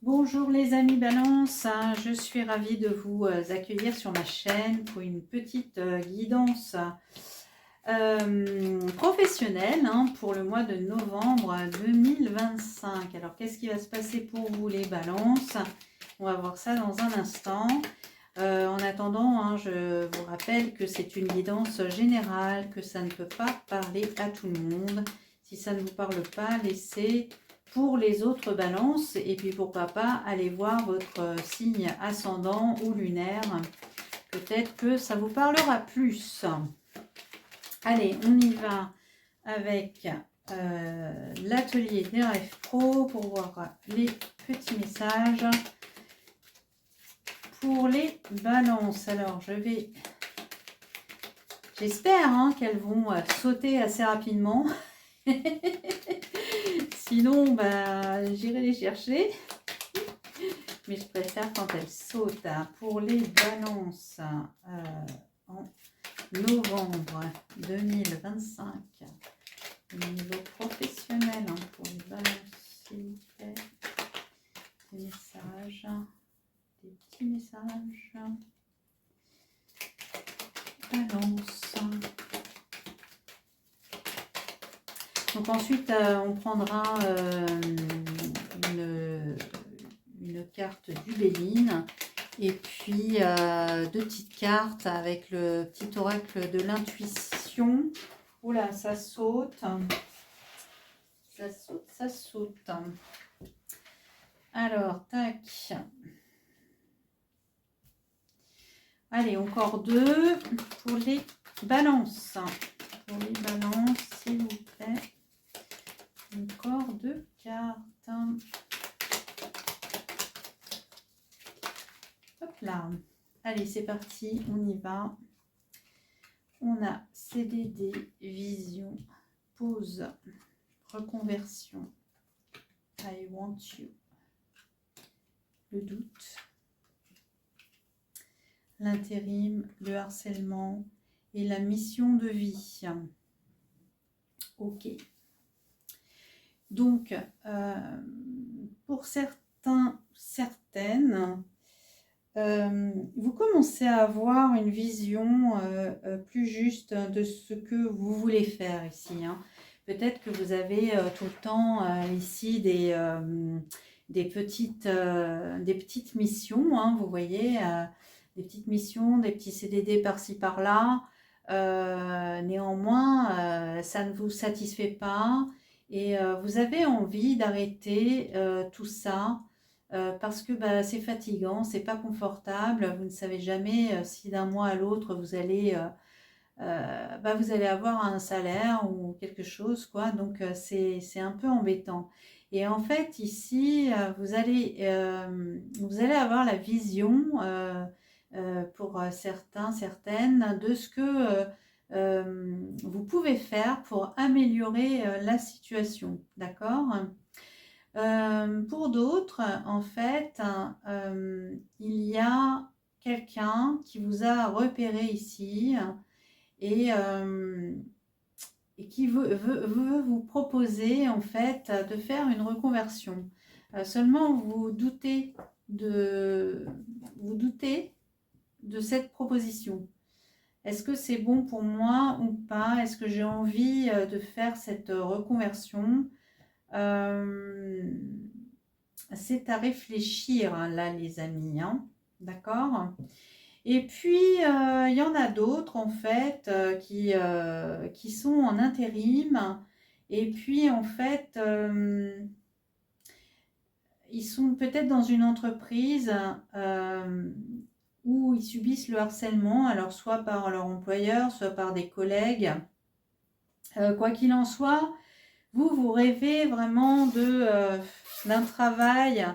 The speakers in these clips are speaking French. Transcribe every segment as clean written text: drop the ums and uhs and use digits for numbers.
Bonjour les amis Balance, je suis ravie de vous accueillir sur ma chaîne pour une petite guidance professionnelle pour le mois de novembre 2025. Alors qu'est-ce qui va se passer pour vous les Balances? On va voir ça dans un instant. En attendant, je vous rappelle que c'est une guidance générale, que ça ne peut pas parler à tout le monde. Si ça ne vous parle pas, laissez pour les autres balances. Et puis pourquoi pas aller voir votre signe ascendant ou lunaire. Peut-être que ça vous parlera plus. Allez, on y va avec l'atelier des rêves pro pour voir les petits messages. Pour les balances, alors j'espère qu'elles vont sauter assez rapidement. Sinon, j'irai les chercher. Mais je préfère quand elles sautent. Pour les balances en novembre 2025, au niveau professionnel, pour les balances, s'il vous plaît, des messages, des petits messages. Balance. Donc ensuite, on prendra une carte du Béline et puis deux petites cartes avec le petit oracle de l'intuition. Oula, ça saute. Ça saute, ça saute. Alors, tac. Allez, encore deux pour les balances. Pour les balances, s'il vous plaît. Encore deux cartes. Hop là. Allez, c'est parti, on y va. On a CDD, vision, pause, reconversion. I want you. Le doute. L'intérim, le harcèlement et la mission de vie. Ok. Donc, pour certains, certaines, vous commencez à avoir une vision plus juste de ce que vous voulez faire ici. Peut-être que vous avez tout le temps ici des petites missions, vous voyez, des petites missions, des petits CDD par-ci par-là. Néanmoins, ça ne vous satisfait pas et vous avez envie d'arrêter tout ça parce que c'est fatigant, c'est pas confortable, vous ne savez jamais si d'un mois à l'autre vous allez avoir un salaire ou quelque chose, quoi. Donc c'est un peu embêtant. Et en fait ici vous allez avoir la vision pour certains, certaines, de ce que vous pouvez faire pour améliorer la situation, d'accord? Pour d'autres, en fait, il y a quelqu'un qui vous a repéré ici et qui veut vous proposer, en fait, de faire une reconversion. Seulement, vous doutez de cette proposition. Est-ce que c'est bon pour moi ou pas? Est-ce que j'ai envie de faire cette reconversion? C'est à réfléchir là les amis, d'accord? Et puis il y en a d'autres en fait qui sont en intérim et puis en fait ils sont peut-être dans une entreprise où ils subissent le harcèlement, alors soit par leur employeur, soit par des collègues. Quoi qu'il en soit, vous rêvez vraiment d'un travail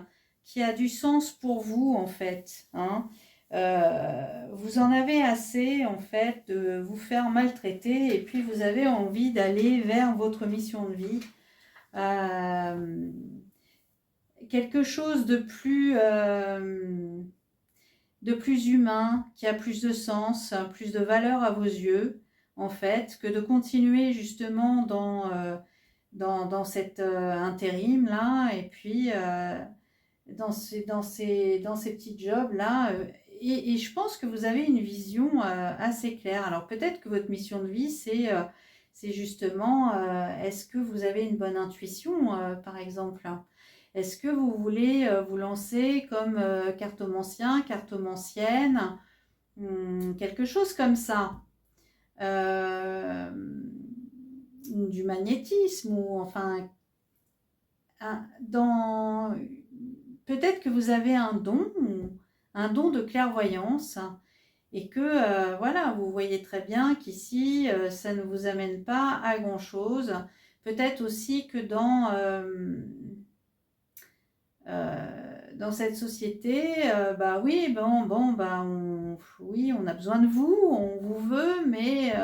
qui a du sens pour vous, en fait. Vous en avez assez, en fait, de vous faire maltraiter et puis vous avez envie d'aller vers votre mission de vie. Quelque chose de plus humain, qui a plus de sens, plus de valeur à vos yeux, en fait, que de continuer justement dans cet intérim là et puis dans ces petits jobs-là. Et je pense que vous avez une vision assez claire. Alors peut-être que votre mission de vie, c'est justement, est-ce que vous avez une bonne intuition, par exemple? Est-ce que vous voulez vous lancer comme cartomancien, cartomancienne, quelque chose comme ça? Euh, du magnétisme ou enfin, dans peut-être que vous avez un don de clairvoyance et que voilà, vous voyez très bien qu'ici, ça ne vous amène pas à grand-chose. Peut-être aussi que dans cette société, bah oui, bah oui, on a besoin de vous, on vous veut, mais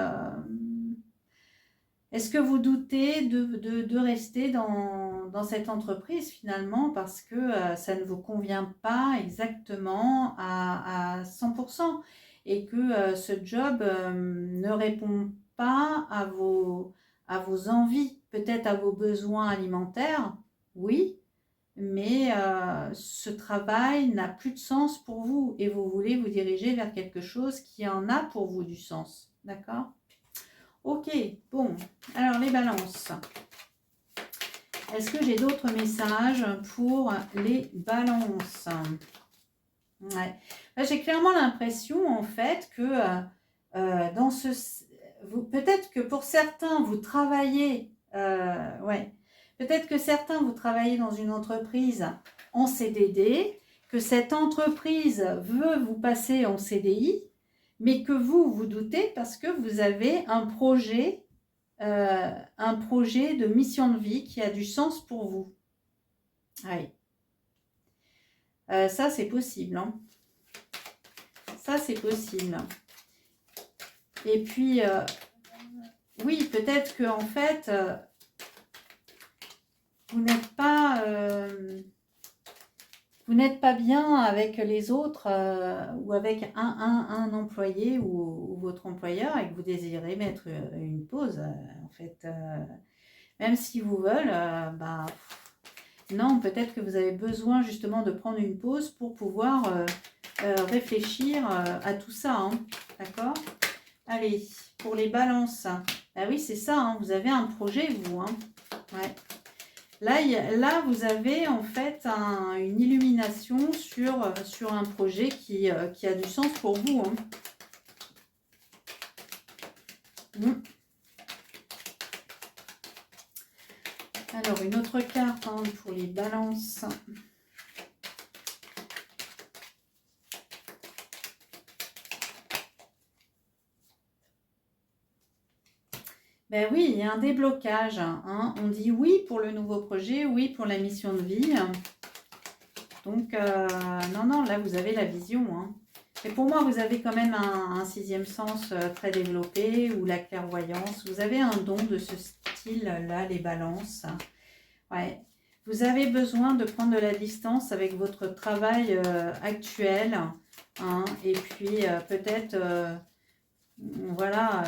est-ce que vous doutez de rester dans cette entreprise finalement parce que ça ne vous convient pas exactement à 100% et que ce job ne répond pas à vos envies, peut-être à vos besoins alimentaires, oui, mais ce travail n'a plus de sens pour vous et vous voulez vous diriger vers quelque chose qui en a pour vous du sens, d'accord? Ok, bon, alors les balances. Est-ce que j'ai d'autres messages pour les balances? Ouais. Là, j'ai clairement l'impression en fait que dans ce... Peut-être que pour certains, vous travaillez... ouais. Peut-être que certains, vous travaillez dans une entreprise en CDD, que cette entreprise veut vous passer en CDI, mais que vous doutez parce que vous avez un projet de mission de vie qui a du sens pour vous. Oui. Ça, c'est possible. Hein. Ça, c'est possible. Et puis, oui, peut-être que en fait, vous n'êtes pas bien avec les autres ou avec un employé ou votre employeur et que vous désirez mettre une pause. En fait, même s'ils vous veulent, bah, non, peut-être que vous avez besoin justement de prendre une pause pour pouvoir réfléchir à tout ça. Hein. D'accord? Allez, pour les balances. Ah oui, c'est ça, hein, vous avez un projet, vous. Hein. Ouais. Là, vous avez en fait une illumination sur un projet qui a du sens pour vous. Hein. Alors, une autre carte hein, pour les balances. Ben oui, il y a un déblocage. Hein. On dit oui pour le nouveau projet, oui pour la mission de vie. Donc, non, là, vous avez la vision. Hein. Et pour moi, vous avez quand même un sixième sens très développé ou la clairvoyance. Vous avez un don de ce style-là, les balances. Ouais. Vous avez besoin de prendre de la distance avec votre travail actuel. Hein, et puis, peut-être, voilà,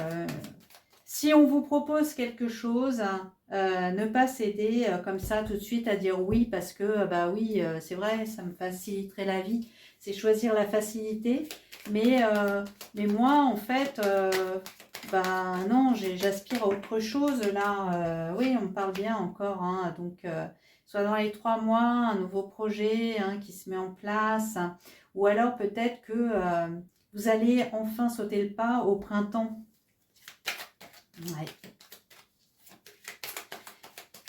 si on vous propose quelque chose, ne pas céder comme ça tout de suite à dire oui parce que, bah oui, c'est vrai, ça me faciliterait la vie. C'est choisir la facilité. Mais moi, en fait, bah non, j'aspire à autre chose là. Oui, on parle bien encore. Hein, donc, soit dans les 3 mois, un nouveau projet hein, qui se met en place. Hein, ou alors peut-être que vous allez enfin sauter le pas au printemps. Ouais.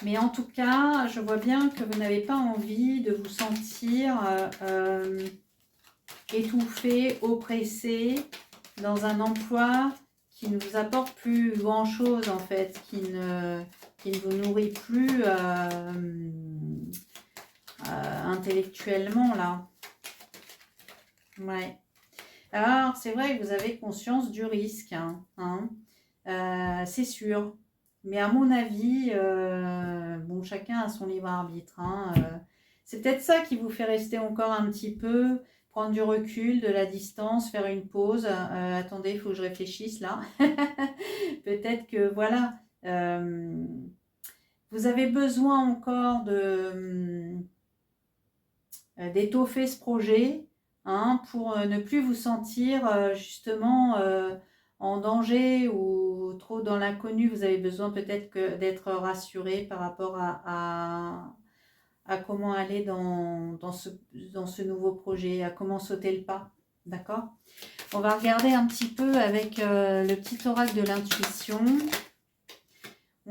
Mais en tout cas, je vois bien que vous n'avez pas envie de vous sentir étouffé, oppressé dans un emploi qui ne vous apporte plus grand-chose en fait, qui ne vous nourrit plus intellectuellement là. Ouais. Alors, c'est vrai que vous avez conscience du risque, hein. C'est sûr. Mais à mon avis, bon, chacun a son libre arbitre. Hein, c'est peut-être ça qui vous fait rester encore un petit peu, prendre du recul, de la distance, faire une pause. Attendez, il faut que je réfléchisse là. Peut-être que voilà, vous avez besoin encore d'étoffer ce projet, hein, pour ne plus vous sentir justement en danger ou trop dans l'inconnu. Vous avez besoin peut-être d'être rassuré par rapport à comment aller dans ce nouveau projet, à comment sauter le pas. D'accord? On va regarder un petit peu avec le petit oracle de l'intuition.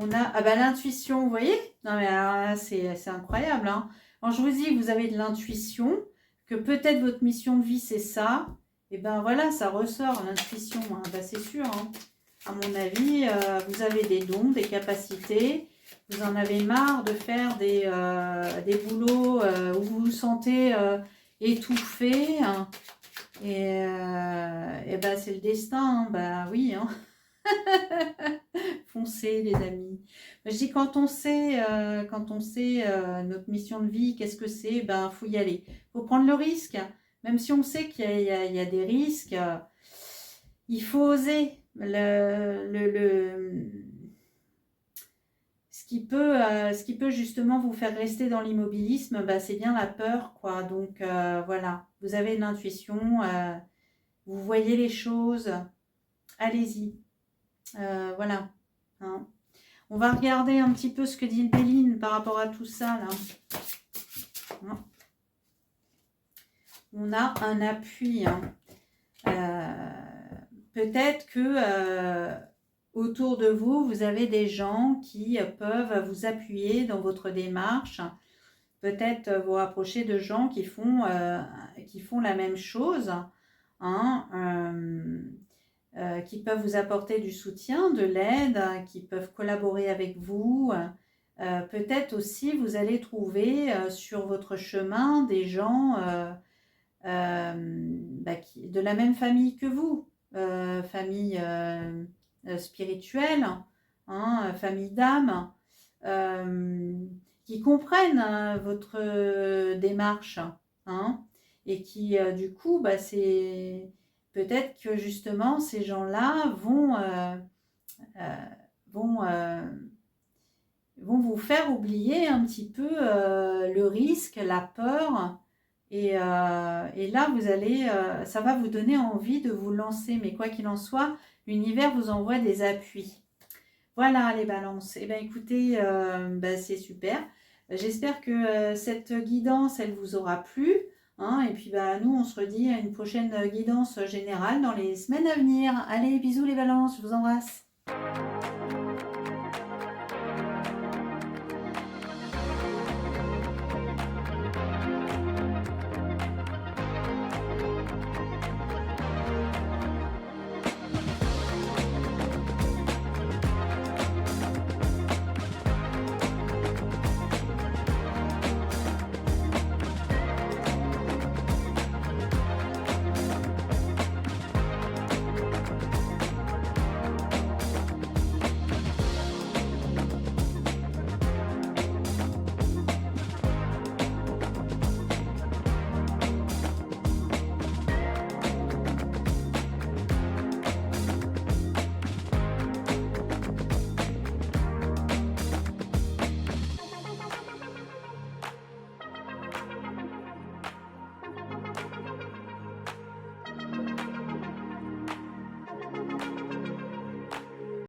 On a l'intuition, vous voyez? Non mais alors c'est incroyable, hein. Quand je vous dis que vous avez de l'intuition, que peut-être votre mission de vie c'est ça, et ben voilà, ça ressort l'intuition, hein. Ben, c'est sûr, hein. À mon avis, vous avez des dons, des capacités, vous en avez marre de faire des boulots où vous vous sentez étouffé, hein. Et ben c'est le destin, hein. Ben oui, hein. Foncez les amis. Je dis quand on sait notre mission de vie, qu'est-ce que c'est, ben faut y aller. Faut prendre le risque. Même si on sait qu'il y a des risques, il faut oser. Ce qui peut justement vous faire rester dans l'immobilisme, ben, c'est bien la peur, quoi. Donc voilà, vous avez une intuition, vous voyez les choses, allez-y. Voilà. Hein. On va regarder un petit peu ce que dit le Béline par rapport à tout ça, là. Hein. On a un appui. Hein. Peut-être que autour de vous, vous avez des gens qui peuvent vous appuyer dans votre démarche. Peut-être vous rapprocher de gens qui font la même chose. Hein. Qui peuvent vous apporter du soutien, de l'aide, qui peuvent collaborer avec vous. Peut-être aussi vous allez trouver sur votre chemin des gens de la même famille que vous, famille spirituelle, hein, famille d'âme, qui comprennent votre démarche, hein, et qui du coup, c'est... Peut-être que justement ces gens-là vont vous faire oublier un petit peu le risque, la peur. Et là, vous allez, ça va vous donner envie de vous lancer. Mais quoi qu'il en soit, l'univers vous envoie des appuis. Voilà les balances. Eh bien écoutez, c'est super. J'espère que cette guidance, elle vous aura plu. Hein, et puis nous, on se redit à une prochaine guidance générale dans les semaines à venir. Allez, bisous les balances, je vous embrasse.